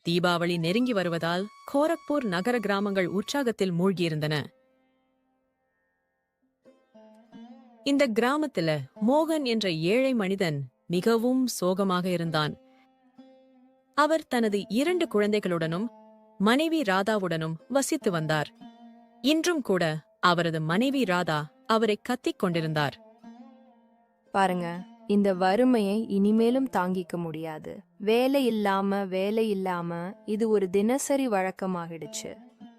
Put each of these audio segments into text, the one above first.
தீபாவளி நெருங்கி வருவதால் கோரக்பூர் நகர கிராமங்கள் உற்சாகத்தில் மூழ்கியிருந்தன. இந்த கிராமத்துல மோகன் என்ற ஏழை மனிதன் மிகவும் சோகமாக இருந்தான். அவர் தனது 2 குழந்தைகளுடனும் மனைவி ராதாவுடனும் வசித்து வந்தார். இன்றும் கூட அவரது மனைவி ராதா அவரை கத்திக் கொண்டிருந்தார். பாருங்க, இந்த வறுமையை இனிமேலும் தாங்கிக்க முடியாது. வேலை இல்லாம இது ஒரு தினசரி வழக்கமாகிடுச்சு.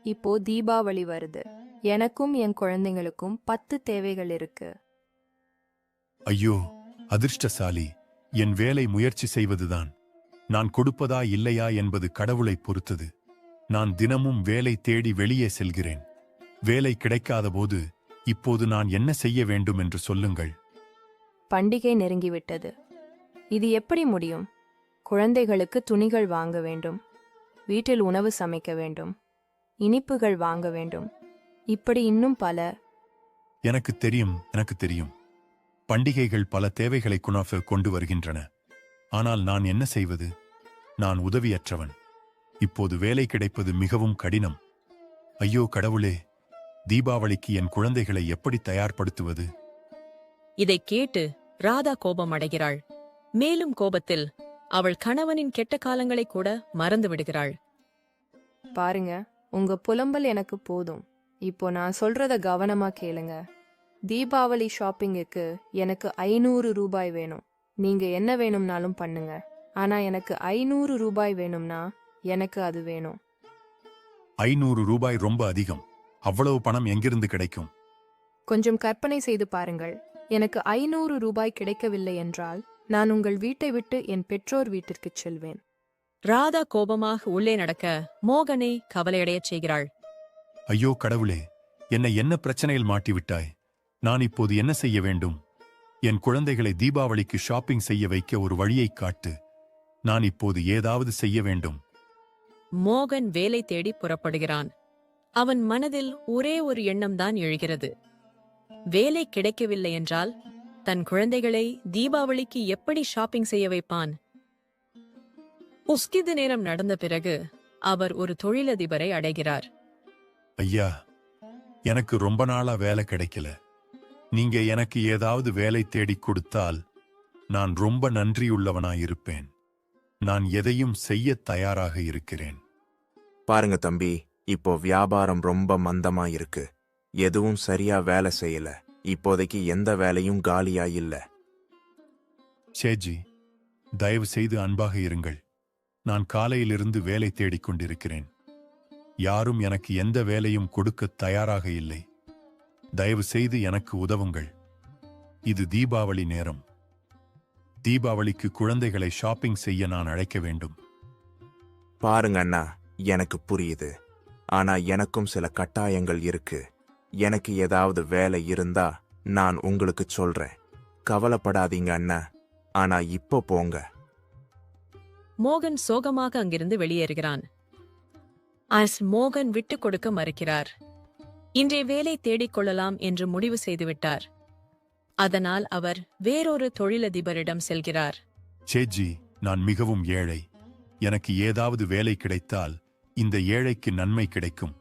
இப்போ தீபாவளி வருது. எனக்கும் என் குழந்தைங்களுக்கும் 10 தேவைகள் இருக்கு. ஐயோ, அதிர்ஷ்டசாலி. என் வேலை முயற்சி செய்வதுதான். நான் கொடுப்பதா இல்லையா என்பது கடவுளை பொறுத்தது. நான் தினமும் வேலை தேடி வெளியே செல்கிறேன். வேலை கிடைக்காதபோது இப்போது நான் என்ன செய்ய வேண்டும் என்று சொல்லுங்கள். பண்டிகை நெருங்கிவிட்டது. இது எப்படி முடியும்? குழந்தைகளுக்கு துணிகள் வாங்க வேண்டும், வீட்டில் உணவு சமைக்க வேண்டும், இனிப்புகள் வாங்க வேண்டும், இப்படி இன்னும் பல. எனக்கு தெரியும். பண்டிகைகள் பல தேவைகளை கொண்டு வருகின்றன. ஆனால் நான் என்ன செய்வது? நான் உதவியற்றவன். இப்போது வேலை கிடைப்பது மிகவும் கடினம். ஐயோ கடவுளே, தீபாவளிக்கு என் குழந்தைகளை எப்படி தயார்படுத்துவது? இதைக் கேட்டு ராதா கோபம் அடைகிறாள். மேலும் கோபத்தில் அவள் கணவனின் கெட்ட காலங்களை கூட மறந்து விடுகிறாள். பாருங்க, உங்க புலம்பல் எனக்கு போதும். இப்போ நான் சொல்றத கவனமா கேளுங்க. தீபாவளி ஷாப்பிங்குக்கு எனக்கு 500 ரூபாய் வேணும். நீங்க என்ன வேணும்னாலும் பண்ணுங்க. ஆனா எனக்கு 500 ரூபாய் வேணும்னா எனக்கு அது வேணும். 500 ரூபாய் ரொம்ப அதிகம். அவ்வளவு பணம் எங்கிருந்து கிடைக்கும்? கொஞ்சம் கற்பனை செய்து பாருங்கள். எனக்கு 500 ரூபாய் கிடைக்கவில்லை என்றால் நான் உங்கள் வீட்டை விட்டு என் பெற்றோர் வீட்டிற்குச் செல்வேன். ராதா கோபமாக உள்ளே நடக்க மோகனை கவலையடையச் செய்கிறாள். ஐயோ கடவுளே, என்னை என்ன பிரச்சனையில் மாட்டிவிட்டாய்? நான் இப்போது என்ன செய்ய வேண்டும்? என் குழந்தைகளை தீபாவளிக்கு ஷாப்பிங் செய்ய வைக்க ஒரு வழியைக் காட்டு. நான் இப்போது ஏதாவது செய்ய வேண்டும். மோகன் வேலை தேடி புறப்படுகிறான். அவன் மனதில் ஒரே ஒரு எண்ணம்தான் எழுகிறது. வேலை கிடைக்கவில்லை என்றால் தன் குழந்தைகளை தீபாவளிக்கு எப்படி ஷாப்பிங் செய்ய வைப்பான்? உஸ்கிது நேரம் நடந்த பிறகு அவர் ஒரு தொழிலதிபரை அடைகிறார். ஐயா, எனக்கு ரொம்ப நாளா வேலை கிடைக்கல. நீங்க எனக்கு ஏதாவது வேலை தேடிக் கொடுத்தால் நான் ரொம்ப நன்றியுள்ளவனாயிருப்பேன். நான் எதையும் செய்ய தயாராக இருக்கிறேன். பாருங்க தம்பி, இப்போ வியாபாரம் ரொம்ப மந்தமா இருக்கு. எதுவும் சரியா வேலை செய்யல. இப்போதைக்கு எந்த வேலையும் காலியா இல்ல. சேஜி, தயவு செய்து அன்பாக இருங்கள். நான் காலையிலிருந்து வேலை தேடிக் கொண்டிருக்கிறேன். யாரும் எனக்கு எந்த வேலையும் கொடுக்க தயாராக இல்லை. தயவு செய்து எனக்கு உதவுங்கள். இது தீபாவளி நேரம். தீபாவளிக்கு குழந்தைகளை ஷாப்பிங் செய்ய நான் அழைக்க வேண்டும். பாருங்க அண்ணா, எனக்கு புரியுது. ஆனா எனக்கும் சில கட்டாயங்கள் இருக்கு. எனக்கு ஏதாவது வேலை இருந்தா நான் உங்களுக்கு சொல்றேன். கவலைப்படாதீங்க அண்ணா. ஆனா இப்போ போங்க. மோகன் சோகமாக அங்கிருந்து வெளியேறுகிறான். மோகன் விட்டுக் கொடுக்க மறுக்கிறார். இன்றைய வேலை தேடிக் கொள்ளலாம் என்று முடிவு செய்துவிட்டார். அதனால் அவர் வேறொரு தொழிலதிபரிடம் செல்கிறார். சேஜி, நான் மிகவும் ஏழை. எனக்கு ஏதாவது வேலை கிடைத்தால் இந்த ஏழைக்கு நன்மை கிடைக்கும்.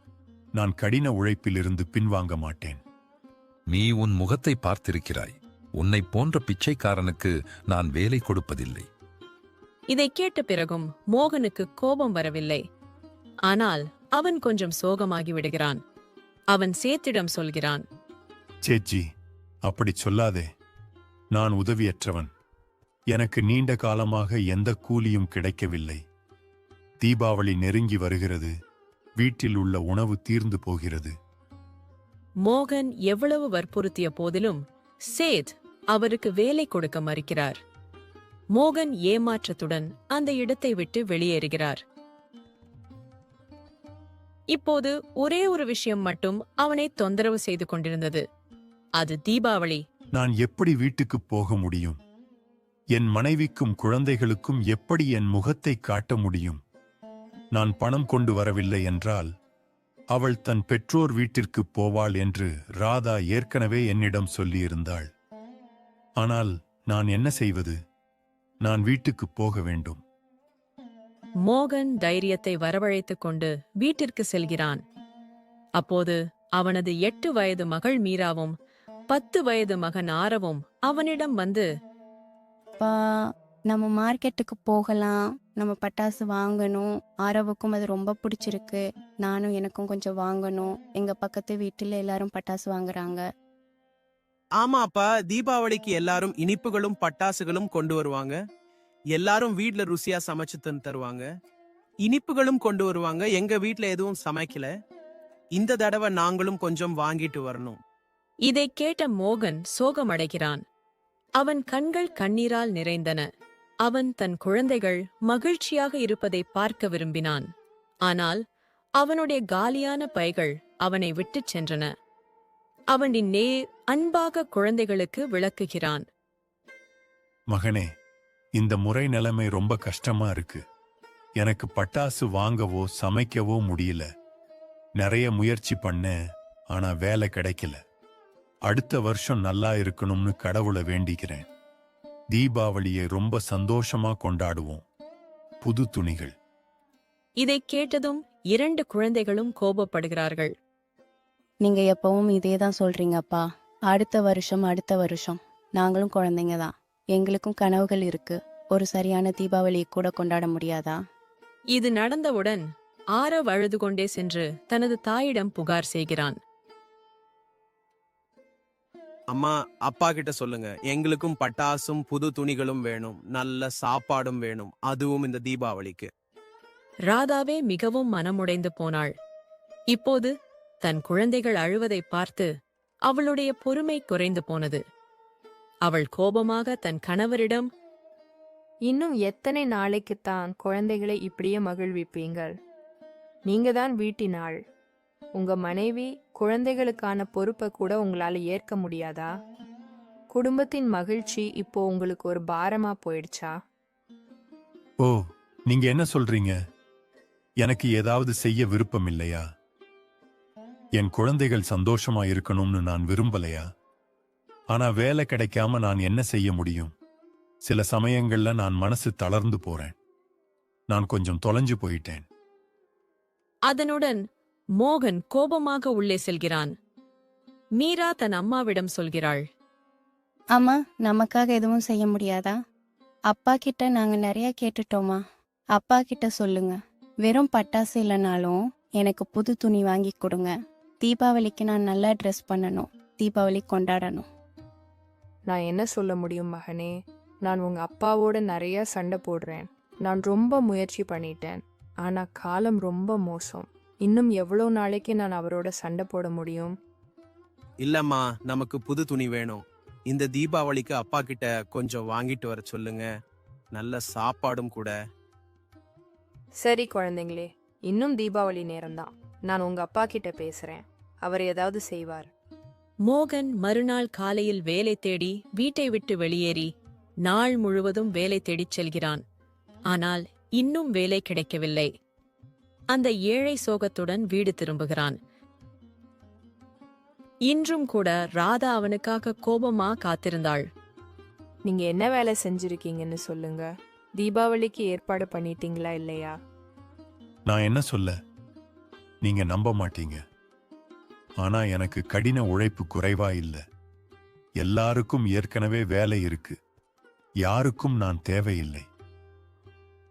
நான் கடின உழைப்பிலிருந்து பின்வாங்க மாட்டேன். நீ உன் முகத்தை பார்த்திருக்கிறாய். உன்னைப் போன்ற பிச்சைக்காரனுக்கு நான் வேலை கொடுப்பதில்லை. இதைக் கேட்ட பிறகும் மோகனுக்கு கோபம் வரவில்லை. ஆனால் அவன் கொஞ்சம் சோகமாகி விடுகிறான். அவன் சேத்திடம் சொல்கிறான். சேச்சி, அப்படி சொல்லாதே. நான் உதவியற்றவன். எனக்கு நீண்ட காலமாக எந்த கூலியும் கிடைக்கவில்லை. தீபாவளி நெருங்கி வருகிறது. வீட்டில் உள்ள உணவு தீர்ந்து போகிறது. மோகன் எவ்வளவு வற்புறுத்திய போதிலும் சேத் அவருக்கு வேலை கொடுக்க மறுக்கிறார். மோகன் ஏமாற்றத்துடன் அந்த இடத்தை விட்டு வெளியேறுகிறார். இப்போது ஒரே ஒரு விஷயம் மட்டும் அவனை தொந்தரவு செய்து கொண்டிருந்தது. அது தீபாவளி. நான் எப்படி வீட்டுக்குப் போக முடியும்? என் மனைவிக்கும் குழந்தைகளுக்கும் எப்படி என் முகத்தை காட்ட முடியும்? நான் பணம் கொண்டு வரவில்லை என்றால் அவள் தன் பெற்றோர் வீட்டிற்குப் போவாள் என்று ராதா ஏற்கனவே என்னிடம் சொல்லியிருந்தாள். ஆனால் நான் என்ன செய்வது? நான் வீட்டுக்குப் போக வேண்டும். மோகன் தைரியத்தை வரவழைத்துக் கொண்டு வீட்டிற்கு செல்கிறான். அப்போது அவனது 8 வயது மகள் மீராவும் 10 வயது மகன் ஆரவும் அவனிடம் வந்து, அப்பா, நம்ம மார்க்கெட்டுக்கு போகலாம், நம்ம பட்டாசு வாங்கணும். ஆரவுக்கும் அது ரொம்ப பிடிச்சிருக்கு. நானும் எனக்கும் கொஞ்சம் வாங்கணும். எங்க பக்கத்து வீட்டில் எல்லாரும் பட்டாசு வாங்குறாங்க. ஆமா அப்பா, தீபாவளிக்கு எல்லாரும் இனிப்புகளும் பட்டாசுகளும் கொண்டு வருவாங்க. எல்லாரும் வீட்ல ருசியா சமைச்சு தருவாங்க. இனிப்புகளும் கொண்டு வருவாங்க. எங்க வீட்ல எதுவும் சமைக்கல. இந்த தடவை நாங்களும் கொஞ்சம் வாங்கிட்டு வரணும். இதைக் கேட்ட மோகன் சோகமடைகிறான். அவன் கண்கள் கண்ணீரால் நிறைந்தன. அவன் தன் குழந்தைகள் மகிழ்ச்சியாக இருப்பதை பார்க்க விரும்பினான். ஆனால் அவனுடைய காலியான பைகள் அவனை விட்டுச் சென்றன. அவன் அன்பாக குழந்தைகளுக்கு விளக்குகிறான். மகனே, இந்த முறை நிலைமை ரொம்ப கஷ்டமா இருக்கு. எனக்கு பட்டாசு வாங்கவோ சமைக்கவோ முடியல. நிறைய முயற்சி பண்ணேன், ஆனா வேலை கிடைக்கல. அடுத்த வருஷம் நல்லா இருக்கணும்னு கடவுளை வேண்டிக்கிறேன். தீபாவளியை ரொம்ப சந்தோஷமா கொண்டாடுவோம். புது துணிகள். இதைக் கேட்டதும் 2 குழந்தைகளும் கோபப்படுகிறார்கள். நீங்க எப்பவும் இதே தான் சொல்றீங்கப்பா. அடுத்த வருஷம் நாங்களும் குழந்தைங்க தான். எங்களுக்கும் கனவுகள் இருக்கு. ஒரு சரியான தீபாவளியை கூட கொண்டாட முடியாதா? இது நடந்தவுடன் ஆரவ் அழுது கொண்டே சென்று தனது தாயிடம் புகார் செய்கிறான். அம்மா, அப்பா கிட்ட சொல்லுங்க, எங்களுக்கும் பட்டாசும் புது துணிகளும் வேணும். நல்ல சாப்பாடும் வேணும், அதுவும் இந்த தீபாவளிக்கு. ராதாவே மிகவும் மனமுடைந்து போனாள். இப்போது தன் குழந்தைகள் அழுவதை பார்த்து அவளுடைய பொறுமை குறைந்து போனது. அவள் கோபமாக தன் கணவரிடம், இன்னும் எத்தனை நாளைக்குத்தான் குழந்தைகளை இப்படியே மகிழ்விப்பீங்கள்? நீங்க தான் வீட்டின் ஆள். உங்க மனைவி குழந்தைகளுக்கான பொறுப்பை கூட உங்களால ஏற்க முடியாதா? குடும்பத்தின் மகிழ்ச்சி இப்போ உங்களுக்கு ஒரு பாரமா போயிடுச்சா? ஓ, நீங்க என்ன சொல்றீங்க? எனக்கு ஏதாவது செய்ய விருப்பம் இல்லையா? என் குழந்தைகள் சந்தோஷமா இருக்கணும்னு நான் விரும்பலையா? ஆனா வேலை கிடைக்காம நான் என்ன செய்ய முடியும்? சில சமயங்கள்ல நான் மனசு தளர்ந்து போறேன். நான் கொஞ்சம் தொலைஞ்சு போயிட்டேன். அதனுடன் மோகன் கோபமாக உள்ளே செல்கிறான். மீரா தன் அம்மாவிடம் சொல்கிறாள். அம்மா, நமக்காக எதுவும் செய்ய முடியாதா? அப்பா கிட்ட நாங்க நிறைய கேட்டுட்டோமா? அப்பா கிட்ட சொல்லுங்க. வெறும் பட்டாசு இல்லைனாலும் எனக்கு புது துணி வாங்கி கொடுங்க. தீபாவளிக்கு நான் நல்லா ட்ரெஸ் பண்ணணும். தீபாவளி கொண்டாடணும். நான் என்ன சொல்ல முடியும் மகனே? நான் உங்க அப்பாவோட நிறைய சண்டை போடுறேன். நான் ரொம்ப முயற்சி பண்ணிட்டேன். ஆனா காலம் ரொம்ப மோசம். இன்னும் எவ்வளோ நாளைக்கு நான் அவரோட சண்டை போட முடியும்? இல்லம்மா, நமக்கு புது துணி வேணும். இந்த தீபாவளிக்கு அப்பா கிட்ட கொஞ்சம் வாங்கிட்டு வர சொல்லுங்க. நல்ல சாப்பாடும் கூட. சரி குழந்தைங்களே, இன்னும் தீபாவளி நேரம்தான். நான் உங்க அப்பா கிட்ட பேசுறேன். அவர் ஏதாவது செய்வார். மோகன் மறுநாள் காலையில் வேலை தேடி வீட்டை விட்டு வெளியேறி நாள் முழுவதும் வேலை தேடிச் செல்கிறான். ஆனால் இன்னும் வேலை கிடைக்கவில்லை. அந்த ஏழை சோகத்துடன் வீடு திரும்புகிறான். இன்றும் கூட ராதா அவனுக்காக கோபமா காத்திருந்தாள். நீங்க என்ன வேலை செஞ்சிருக்கீங்கன்னு சொல்லுங்க. தீபாவளிக்கு ஏற்பாடு பண்ணிட்டீங்களா இல்லையா? நான் என்ன சொல்ல? நீங்க நம்ப மாட்டீங்க. ஆனா எனக்கு கடின உழைப்பு குறைவா இல்ல. எல்லாருக்கும் ஏற்கனவே வேலை இருக்கு. யாருக்கும் நான் தேவையில்லை.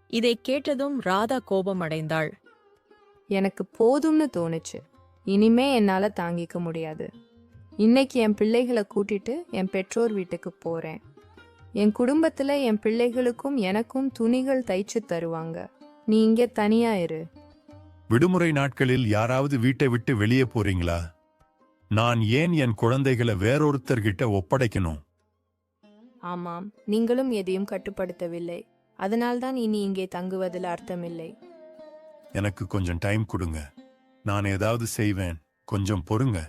இதைக் கேட்டதும் ராதா கோபம் அடைந்தாள். எனக்கு போதும்னு தோணுச்சு. இனிமே என்னால தாங்கிக்க முடியாது. இன்னைக்கு என் பிள்ளைகளை கூட்டிட்டு என் பெற்றோர் வீட்டுக்கு போறேன். என் குடும்பத்துல என் பிள்ளைகளுக்கும் எனக்கும் துணிகள் தைச்சு தருவாங்க. நீ இங்கே தனியா இரு. விடுமுறை நாட்களில் யாராவது வீட்டை விட்டு வெளியே போறீங்களா? நான் ஏன் என் குழந்தைகளை வேறொருத்தர்கிட்ட ஒப்படைக்கணும்? ஆமாம், நீங்களும் எதையும் கட்டுப்படுத்தவில்லை. அதனால்தான் இனி இங்கே தங்குவதில் அர்த்தமில்லை. எனக்கு கொஞ்சம் டைம் கொடுங்க. நான் ஏதாவது செய்வேன். கொஞ்சம் பொறுங்க.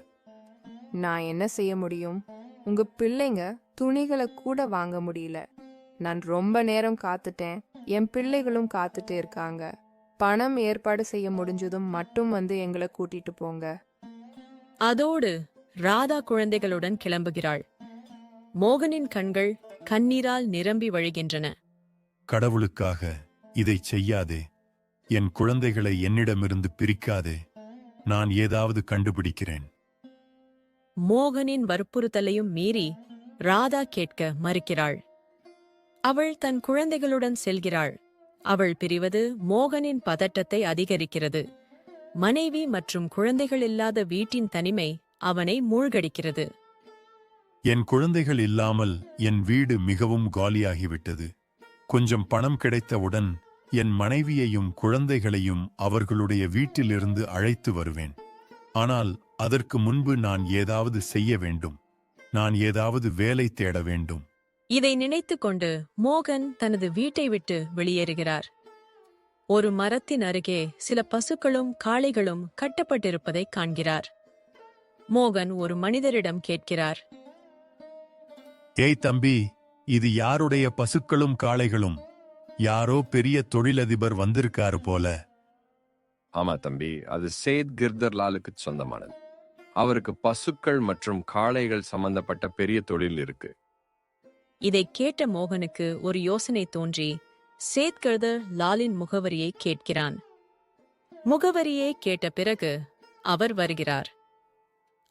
நான் என்ன செய்ய முடியும்? உங்க பிள்ளைங்க துணிகளை கூட வாங்க முடியல. நான் ரொம்ப நேரம் காத்துட்டேன். என் பிள்ளைகளும் காத்துட்டு இருக்காங்க. பணம் ஏற்பாடு செய்ய முடிஞ்சதும் மட்டும் வந்து எங்களை கூட்டிட்டு போங்க. அதோடு ராதா குழந்தைகளுடன் கிளம்புகிறாள். மோகனின் கண்கள் கண்ணீரால் நிரம்பி வழிகின்றன. கடவுளுக்காக இதை செய்யாதே. என் குழந்தைகளை என்னிடமிருந்து பிரிக்காதே. நான் ஏதாவது கண்டுபிடிக்கிறேன். மோகனின் வற்புறுத்தலையும் மீறி ராதா கேட்க மறுக்கிறாள். அவள் தன் குழந்தைகளுடன் செல்கிறாள். அவள் பிரிவது மோகனின் பதட்டத்தை அதிகரிக்கிறது. மனைவி மற்றும் குழந்தைகள் இல்லாத வீட்டின் தனிமை அவனை மூழ்கடிக்கிறது. என் குழந்தைகள் இல்லாமல் என் வீடு மிகவும் காலியாகிவிட்டது. கொஞ்சம் பணம் கிடைத்தவுடன் என் மனைவியையும் குழந்தைகளையும் அவர்களுடைய வீட்டிலிருந்து அழைத்து வருவேன். ஆனால் அதற்கு முன்பு நான் ஏதாவது செய்ய வேண்டும். நான் ஏதாவது வேலை தேட வேண்டும். இதை நினைத்துக் கொண்டு மோகன் தனது வீட்டை விட்டு வெளியேறுகிறார். ஒரு மரத்தின் அருகே சில பசுக்களும் காளைகளும் கட்டப்பட்டிருப்பதை காண்கிறார். மோகன் ஒரு மனிதரிடம் கேட்கிறார். ஏய் தம்பி, இது யாருடைய பசுக்களும் காளைகளும்? யாரோ பெரிய தொழிலதிபர் வந்திருக்காரு போல. ஆமா தம்பி, அது சேத் கிர்தர் லாலுக்கு சொந்தமானது. அவருக்கு பசுக்கள் மற்றும் காளைகள் சம்பந்தப்பட்ட பெரிய தொழில் இருக்கு. இதை கேட்ட மோகனுக்கு ஒரு யோசனை தோன்றி சேத்கர்தர் லாலின் முகவரியை கேட்கிறான். முகவரியை கேட்ட பிறகு அவர் வருகிறார்.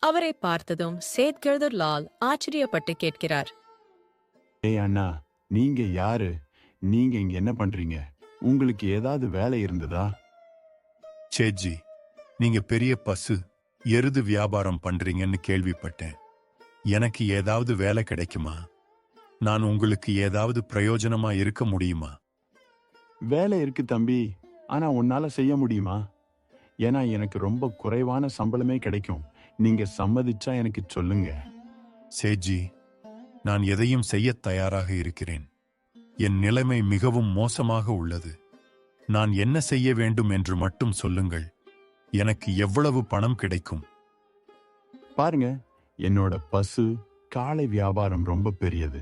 அவரை பார்த்ததும் சேத்கர்தர் லால் ஆச்சரியப்பட்டு கேட்கிறார். ஏய் அண்ணா, நீங்க யாரு? நீங்க இங்க என்ன பண்றீங்க? உங்களுக்கு ஏதாவது வேலை இருந்ததா? சேட்ஜி, நீங்க பெரிய பசு எருது வியாபாரம் பண்றீங்கன்னு கேள்விப்பட்டேன். எனக்கு ஏதாவது வேலை கிடைக்குமா? நான் உங்களுக்கு ஏதாவது பிரயோஜனமா இருக்க முடியுமா? வேலை இருக்கு தம்பி, ஆனா உன்னால செய்ய முடியுமா? ஏன்னா எனக்கு ரொம்ப குறைவான சம்பளமே கிடைக்கும். நீங்க சம்மதிச்சா எனக்கு சொல்லுங்க. சேட்ஜி, நான் எதையும் செய்யத் தயாராக இருக்கிறேன். என் நிலைமை மிகவும் மோசமாக உள்ளது. நான் என்ன செய்ய வேண்டும் என்று மட்டும் சொல்லுங்கள். எனக்கு எவ்வளவு பணம் கிடைக்கும்? பாருங்க, என்னோட பசு காளை வியாபாரம் ரொம்ப பெரியது.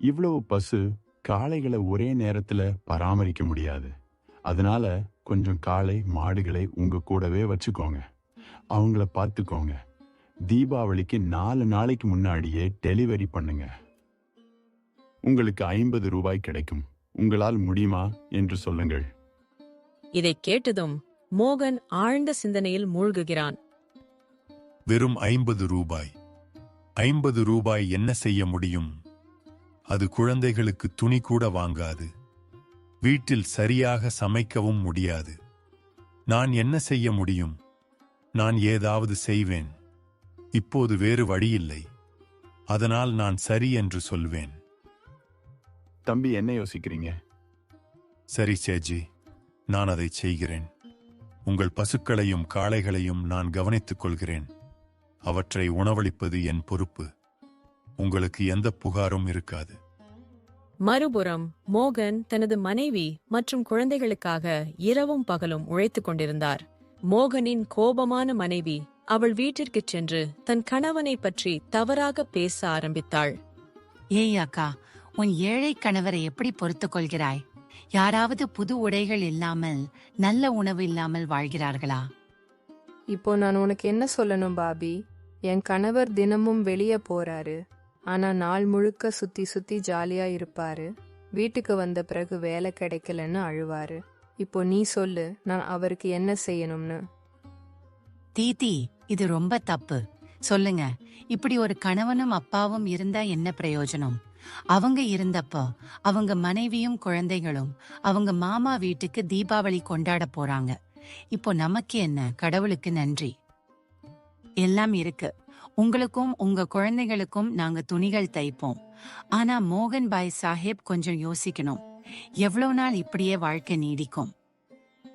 இவ்வளவு பசு காளைகளை ஒரே நேரத்துல பராமரிக்க முடியாது. அதனால கொஞ்சம் காளை மாடுகளை உங்க கூடவே வச்சுக்கோங்க. அவங்கள பார்த்துக்கோங்க. தீபாவளிக்கு 4 நாளைக்கு முன்னாடியே டெலிவரி பண்ணுங்க. உங்களுக்கு 50 ரூபாய் கிடைக்கும். உங்களால் முடியுமா என்று சொல்லுங்கள். இதை கேட்டதும் மோகன் ஆழ்ந்த சிந்தனையில் மூழ்குகிறான். வெறும் 50 ரூபாய்? 50 ரூபாய் என்ன செய்ய முடியும்? அது குழந்தைகளுக்கு துணி கூட வாங்காது. வீட்டில் சரியாக சமைக்கவும் முடியாது. நான் என்ன செய்ய முடியும்? நான் ஏதாவது செய்வேன். இப்போது வேறு வழியில்லை. அதனால் நான் சரி என்று சொல்வேன். தம்பி, என்ன யோசிக்கிறீங்க? சரி சேஜி, நான் அதை செய்கிறேன். உங்கள் பசுக்களையும் காளைகளையும் நான் கவனித்துக் கொள்கிறேன். அவற்றை உணவளிப்பது என் பொறுப்பு. உங்களுக்கு எந்த புகாரும் இருக்காது. மறுபுறம் மோகன் தனது மனைவி மற்றும் குழந்தைகளுக்காக இரவும் பகலும் உழைத்துக் கொண்டிருந்தார். மோகனின் கோபமான மனைவி அவள் வீட்டிற்குச் சென்று தன் கணவனை பற்றி தவறாக பேச ஆரம்பித்தாள். ஏய் அக்கா, உன் ஏழை கணவரை எப்படி பொறுத்துக் கொள்கிறாய்? யாராவது புது உடைகள் இல்லாமல் நல்ல உணவு இல்லாமல் வாழ்கிறார்களா? இப்போ நான் உனக்கு என்ன சொல்லணும் பாபி? என் கணவர் தினமும் வெளியே போறாரு. ஆனா நாள் முழுக்க சுத்தி சுத்தி ஜாலியா இருப்பாரு. வீட்டுக்கு வந்த பிறகு வேலை கிடைக்கலன்னு அழுவாரு. இப்போ நீ சொல்லு, நான் அவருக்கு என்ன செய்யணும்னு? தீதி, இது ரொம்ப தப்பு. சொல்லுங்க, இப்படி ஒரு கணவனும் அப்பாவும் இருந்தா என்ன பிரயோஜனம்? அவங்க இருந்தப்போ அவங்க மனைவியும் குழந்தைகளும் அவங்க மாமா வீட்டுக்கு தீபாவளி கொண்டாட போறாங்க. இப்போ நமக்கு என்ன? கடவுளுக்கு நன்றி. எல்லாம் இருக்கு. உங்களுக்கும் உங்க குழந்தைகளுக்கும் நாங்க துணிகள் தைப்போம். ஆனா மோகன் பாய் சாஹேப் கொஞ்சம் யோசிக்கணும். எவ்வளவு நாள் இப்படியே வாழ்க்கை நீடிக்கும்?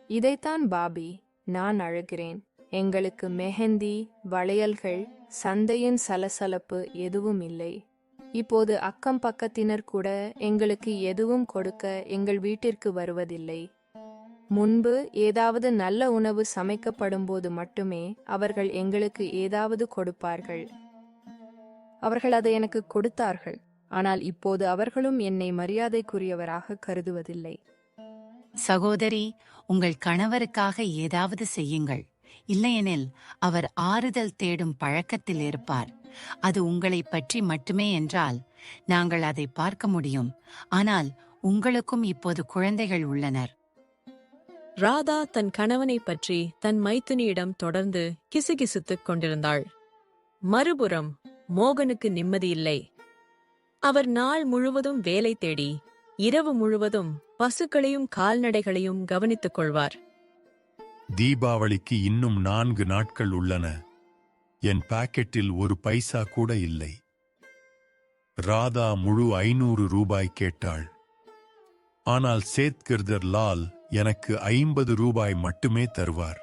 இதைத்தான் பாபி நான் அழுகிறேன். எங்களுக்கு மெஹந்தி, வளையல்கள், சந்தையின் சலசலப்பு எதுவும் இல்லை. இப்போது அக்கம் பக்கத்தினர் கூட எங்களுக்கு எதுவும் கொடுக்க எங்கள் வீட்டிற்கு வருவதில்லை. முன்பு ஏதாவது நல்ல உணவு சமைக்கப்படும் போது மட்டுமே அவர்கள் எங்களுக்கு ஏதாவது கொடுப்பார்கள். அவர்கள் அதை எனக்கு கொடுத்தார்கள். ஆனால் இப்போது அவர்களும் என்னை மரியாதைக்குரியவராக கருதுவதில்லை. சகோதரி, உங்கள் கணவருக்காக ஏதாவது செய்யுங்கள். இல்லையெனில் அவர் ஆறுதல் தேடும் பழக்கத்தில் இருப்பார். அது உங்களை பற்றி மட்டுமே என்றால் நாங்கள் அதை பார்க்க முடியும். ஆனால் உங்களுக்கும் இப்போது குழந்தைகள் உள்ளனர். ராதா தன் கணவனைப் பற்றி தன் மைத்துனியிடம் தொடர்ந்து கிசுகிசுத்துக் கொண்டிருந்தாள். மறுபுறம் மோகனுக்கு நிம்மதியில்லை. அவர் நாள் முழுவதும் வேலை தேடி இரவு முழுவதும் பசுக்களையும் கால்நடைகளையும் கவனித்துக் கொள்வார். தீபாவளிக்கு இன்னும் 4 நாட்கள் உள்ளன. என் பாக்கெட்டில் ஒரு பைசா கூட இல்லை. ராதா முழு 500 ரூபாய் கேட்டாள். ஆனால் சேத்கிர்தர் லால் எனக்கு 50 ரூபாய் மட்டுமே தருவார்.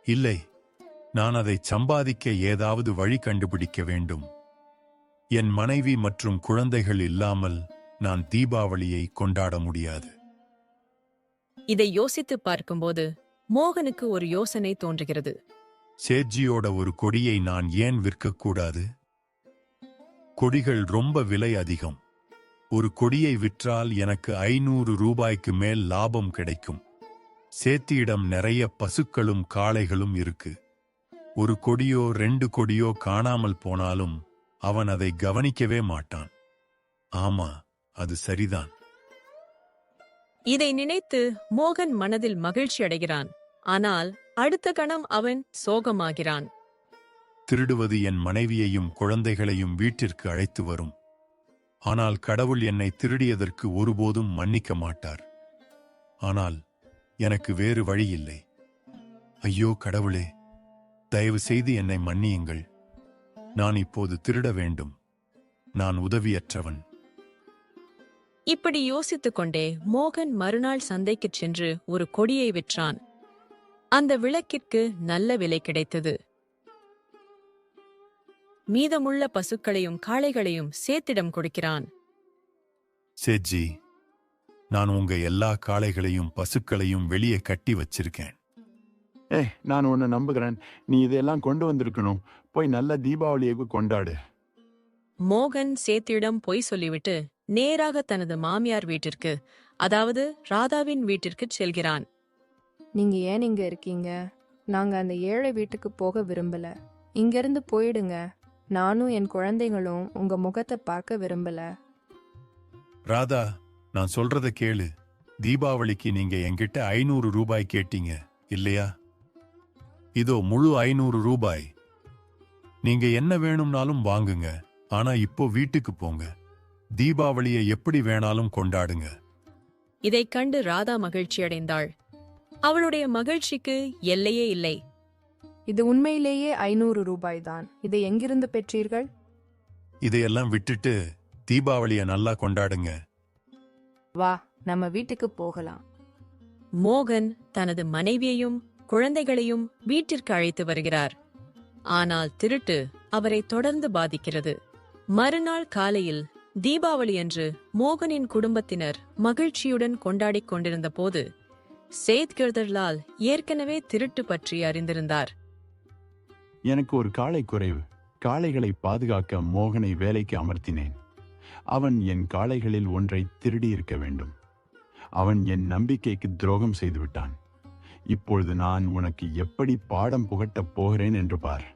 இல்லை, நான் அதை சம்பாதிக்க ஏதாவது வழி கண்டுபிடிக்க வேண்டும். என் மனைவி மற்றும் குழந்தைகள் இல்லாமல் நான் தீபாவளியை கொண்டாட முடியாது. இதை யோசித்துப் பார்க்கும்போது மோகனுக்கு ஒரு யோசனை தோன்றுகிறது. சேட்ஜியோட ஒரு கொடியை நான் ஏன் விற்கக்கூடாது? கொடிகள் ரொம்ப விலை அதிகம். ஒரு கொடியை விற்றால் எனக்கு 500 ரூபாய்க்கு மேல் லாபம் கிடைக்கும். சேத்தியிடம் நிறைய பசுக்களும் காளைகளும் இருக்கு. ஒரு கொடியோ 2 கொடியோ காணாமல் போனாலும் அவன் அதை கவனிக்கவே மாட்டான். ஆமா, அது சரிதான். இதை நினைத்து மோகன் மனதில் மகிழ்ச்சி அடைகிறான். ஆனால் அடுத்த கணம் அவன் சோகமாகிறான். திருடுவது என் மனைவியையும் குழந்தைகளையும் வீட்டிற்கு அழைத்து வரும். ஆனால் கடவுள் என்னை திருடியதற்கு ஒருபோதும் மன்னிக்க மாட்டார். ஆனால் எனக்கு வேறு வழி இல்லை. ஐயோ கடவுளே, தயவு செய்து என்னை மன்னியுங்கள். நான் இப்போது திருட வேண்டும். நான் உதவியற்றவன். இப்படி யோசித்துக் கொண்டே மோகன் மறுநாள் சந்தைக்குச் சென்று ஒரு கொடியை விற்றான். அந்த விளக்கிற்கு நல்ல விலை கிடைத்தது. மீதமுள்ள பசுக்களையும் காளைகளையும் சேத்திடம் கொடுக்கிறான். சேட்ஜி, நான் உங்க எல்லா காளைகளையும் பசுக்களையும் வெளியே கட்டி வச்சிருக்கேன். நான் உன்னை நம்புகிறேன். நீ இதெல்லாம் கொண்டு வந்திருக்கணும். போய் நல்ல தீபாவளியை கொண்டாடு. மோகன் சேத்தியிடம் பொய் சொல்லிவிட்டு நேராக தனது மாமியார் வீட்டிற்கு, அதாவது ராதாவின் வீட்டிற்குச் செல்கிறான். நீங்க ஏன் இங்க இருக்கீங்க? நாங்க அந்த ஏழை வீட்டுக்கு போக விரும்பல. இங்கிருந்து போயிடுங்க. நானும் என் குழந்தைகளும் உங்க முகத்தை பார்க்க விரும்பல. ராதா, நான் சொல்றத கேளு. தீபாவளிக்கு நீங்க என்கிட்ட 500 ரூபாய் கேட்டீங்க இல்லையா? இதோ முழு 500 ரூபாய். நீங்க என்ன வேணும்னாலும் வாங்குங்க. ஆனா இப்போ வீட்டுக்கு போங்க. தீபாவளியை எப்படி வேணாலும் கொண்டாடுங்க. இதைக் கண்டு ராதா மகிழ்ச்சியடைந்தாள். அவளுடைய மகிழ்ச்சிக்கு எல்லையே இல்லை. இது உண்மையிலேயே 500 ரூபாய் தான். இதை எங்கிருந்து பெற்றீர்கள்? இதையெல்லாம் விட்டுட்டு தீபாவளியை நல்லா கொண்டாடுங்க. வா, நம்ம வீட்டுக்கு போகலாம். மோகன் தனது மனைவியையும் குழந்தைகளையும் வீட்டிற்கு அழைத்து வருகிறார். ஆனால் திருட்டு அவரை தொடர்ந்து பாதிக்கிறது. மறுநாள் காலையில் தீபாவளியன்று மோகனின் குடும்பத்தினர் மகிழ்ச்சியுடன் கொண்டாடிக் கொண்டிருந்த போது சேத்கிர்தர் லால் ஏற்கனவே திருட்டு பற்றி அறிந்திருந்தார். எனக்கு ஒரு காளை குறைவு. காளைகளை பாதுகாக்க மோகனை வேலைக்கு அமர்த்தினேன். அவன் என் காளைகளில் ஒன்றை திருடி இருக்க வேண்டும். அவன் என் நம்பிக்கைக்கு துரோகம் செய்துவிட்டான். இப்பொழுது நான் உனக்கு எப்படி பாடம் புகட்டப் போகிறேன் என்று பார்.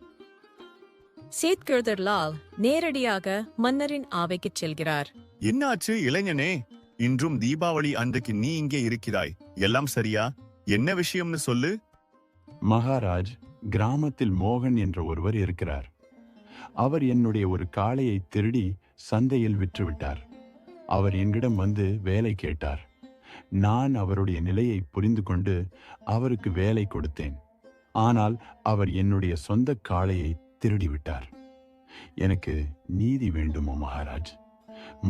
சேத்கிர்தர் லால் நேரடியாக மன்னரின் ஆவைக்குச் செல்கிறார். என்னாச்சு இளைஞனே? இன்றும் தீபாவளி அன்றைக்கு நீ இங்கே இருக்கிறாய். எல்லாம் சரியா? என்ன விஷயம்னு சொல்லு. மகாராஜ், கிராமத்தில் மோகன் என்ற ஒருவர் இருக்கிறார். அவர் என்னுடைய ஒரு காளையை திருடி சந்தையில் விற்றுவிட்டார். அவர் என்னிடம் வந்து வேலை கேட்டார். நான் அவருடைய நிலையை புரிந்து கொண்டு அவருக்கு வேலை கொடுத்தேன். ஆனால் அவர் என்னுடைய சொந்த காளையை திருடிவிட்டார். எனக்கு நீதி வேண்டுமோ மகாராஜ்?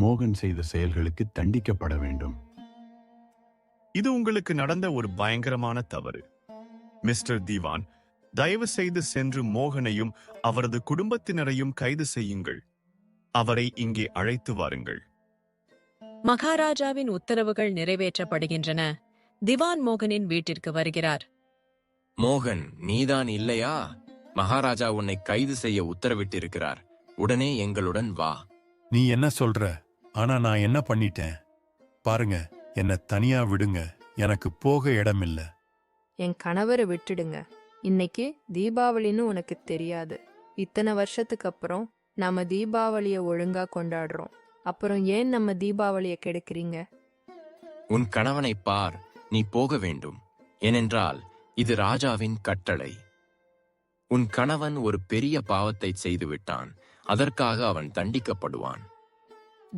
மோகன் செய்த செயல்களுக்கு தண்டிக்கப்பட வேண்டும். இது உங்களுக்கு நடந்த ஒரு பயங்கரமான தவறு. மிஸ்டர் தீவான், தயவு செய்து சென்று மோகனையும் அவரது குடும்பத்தினரையும் கைது செய்யுங்கள். அவரை இங்கே அழைத்து வாருங்கள். மகாராஜாவின் உத்தரவுகள் நிறைவேற்றப்படுகின்றன. திவான் மோகனின் வீட்டிற்கு வருகிறார். மோகன், நீதான் இல்லையா? மகாராஜா உன்னை கைது செய்ய உத்தரவிட்டிருக்கிறார். உடனே எங்களுடன் வா. நீ என்ன சொல்ற? ஆனா நான் என்ன பண்ணிட்டேன்? பாருங்க, என்ன தனியா விடுங்க. எனக்கு போக இடமில்ல. என் கணவரை விட்டுடுங்க. இன்னைக்கு தீபாவளின்னு உனக்கு தெரியாது. இத்தனை வருஷத்துக்கு அப்புறம் நாம தீபாவளிய ஒழுங்கா கொண்டாடுறோம். அப்புறம் ஏன் நம்ம தீபாவளிய கெடுக்கிறீங்க? உன் கணவனை பார். நீ போக வேண்டும். ஏனென்றால் இது ராஜாவின் கட்டளை. உன் கணவன் ஒரு பெரிய பாவத்தை செய்துவிட்டான், அதற்காக அவன் தண்டிக்கப்படுவான்.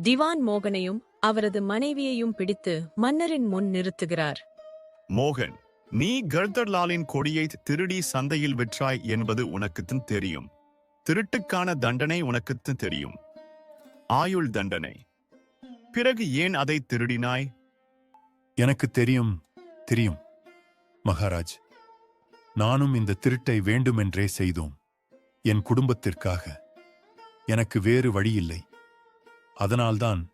திவான் மோகனையும் அவரது மனைவியையும் பிடித்து மன்னரின் முன் நிறுத்துகிறார். மோகன், நீ கர்தர்லாலின் கொடியை திருடி சந்தையில் விற்றாய் என்பது உனக்குத்தான் தெரியும். திருட்டுக்கான தண்டனை உனக்குத்தான் தெரியும், ஆயுள் தண்டனை. பிறகு ஏன் அதை திருடினாய்? எனக்கு தெரியும் தெரியும் மகாராஜ். நானும் இந்த திருட்டை வேண்டுமென்றே செய்தோம், என் குடும்பத்திற்காக. எனக்கு வேறு வழியில்லை. அதனால்தான்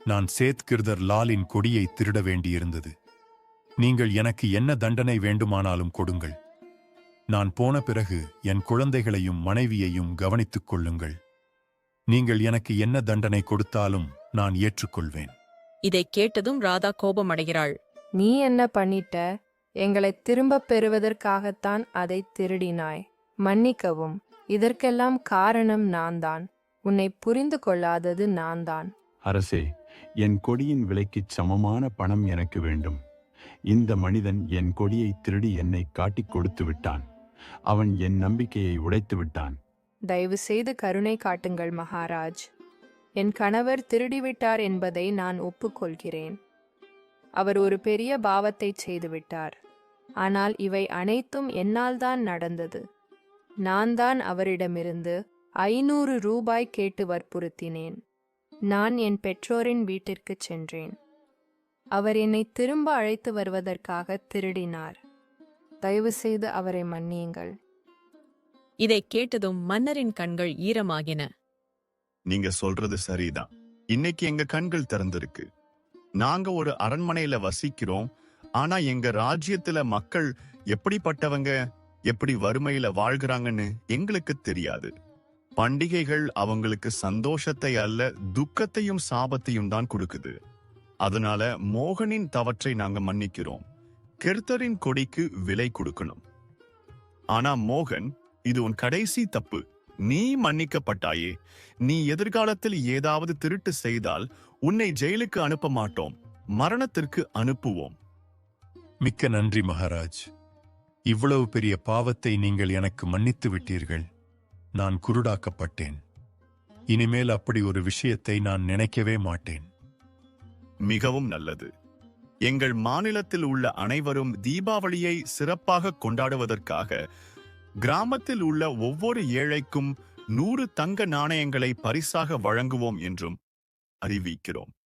நான் சேத் கிர்தர் லாலின் கொடியை திருட வேண்டியிருந்தது. நீங்கள் எனக்கு என்ன தண்டனை வேண்டுமானாலும் கொடுங்கள். நான் போன பிறகு என் குழந்தைகளையும் மனைவியையும் கவனித்துக் கொள்ளுங்கள். நீங்கள் எனக்கு என்ன தண்டனை கொடுத்தாலும் நான் ஏற்றுக்கொள்வேன். இதைக் கேட்டதும் ராதா கோபமடைகிறாள். நீ என்ன பண்ணிட்ட? எங்களை திரும்பப் பெறுவதற்காகத்தான் அதை திருடினாய். மன்னிக்கவும், இதற்கெல்லாம் காரணம் நான்தான். உன்னை புரிந்து கொள்ளாதது நான்தான். அரசே, என் கொடியின் விலைக்குச் சமமான பணம் எனக்கு வேண்டும். இந்த மனிதன் என் கொடியை திருடி என்னை காட்டிக் கொடுத்து விட்டான். அவன் என் நம்பிக்கையை உடைத்து விட்டான். தயவு செய்து கருணை காட்டுங்கள் மகாராஜ். என் கணவர் திருடிவிட்டார் என்பதை நான் ஒப்புக்கொள்கிறேன். அவர் ஒரு பெரிய பாவத்தை செய்துவிட்டார். ஆனால் இவை அனைத்தும் என்னால்தான் நடந்தது. நான் தான் அவரிடமிருந்து 500 ரூபாய் கேட்டு வற்புறுத்தினேன். நான் என் பெற்றோரின் வீட்டிற்குச் சென்றேன். அவர் என்னை திரும்ப அழைத்து வருவதற்காக திருடினார். தயவு செய்து அவரை மன்னியுங்கள். இதைக் கேட்டதும் மன்னரின் கண்கள் ஈரமாகின. நீங்க சொல்றது சரிதான். இன்னைக்கு எங்க கண்கள் திறந்திருக்கு. நாங்க ஒரு அரண்மனையில வசிக்கிறோம். ஆனா எங்க ராஜ்யத்துல மக்கள் எப்படிப்பட்டவங்க, எப்படி வறுமையில வாழ்கிறாங்கன்னு எங்களுக்கு தெரியாது. பண்டிகைகள் அவங்களுக்கு சந்தோஷத்தை அல்ல, துக்கத்தையும் சாபத்தையும் தான் கொடுக்குது. அதனால மோகனின் தவற்றை நாங்க மன்னிக்கிறோம். கிர்தரின் கொடிக்கு விலை கொடுக்கணும். ஆனா மோகன், இது உன் கடைசி தப்பு. நீ மன்னிக்கப்பட்டாயே. நீ எதிர்காலத்தில் ஏதாவது திருட்டு செய்தால் உன்னை ஜெயிலுக்கு அனுப்ப மாட்டோம், மரணத்திற்கு அனுப்புவோம். மிக்க நன்றி மகாராஜ். இவ்வளவு பெரிய பாவத்தை நீங்கள் எனக்கு மன்னித்து விட்டீர்கள். நான் குருடாக்கப்பட்டேன். இனிமேல் அப்படி ஒரு விஷயத்தை நான் நினைக்கவே மாட்டேன். மிகவும் நல்லது. எங்கள் மாநிலத்தில் உள்ள அனைவரும் தீபாவளியை சிறப்பாக கொண்டாடுவதற்காக கிராமத்தில் உள்ள ஒவ்வொரு ஏழைக்கும் 100 தங்க நாணயங்களை பரிசாக வழங்குவோம் என்றும் அறிவிக்கிறோம்.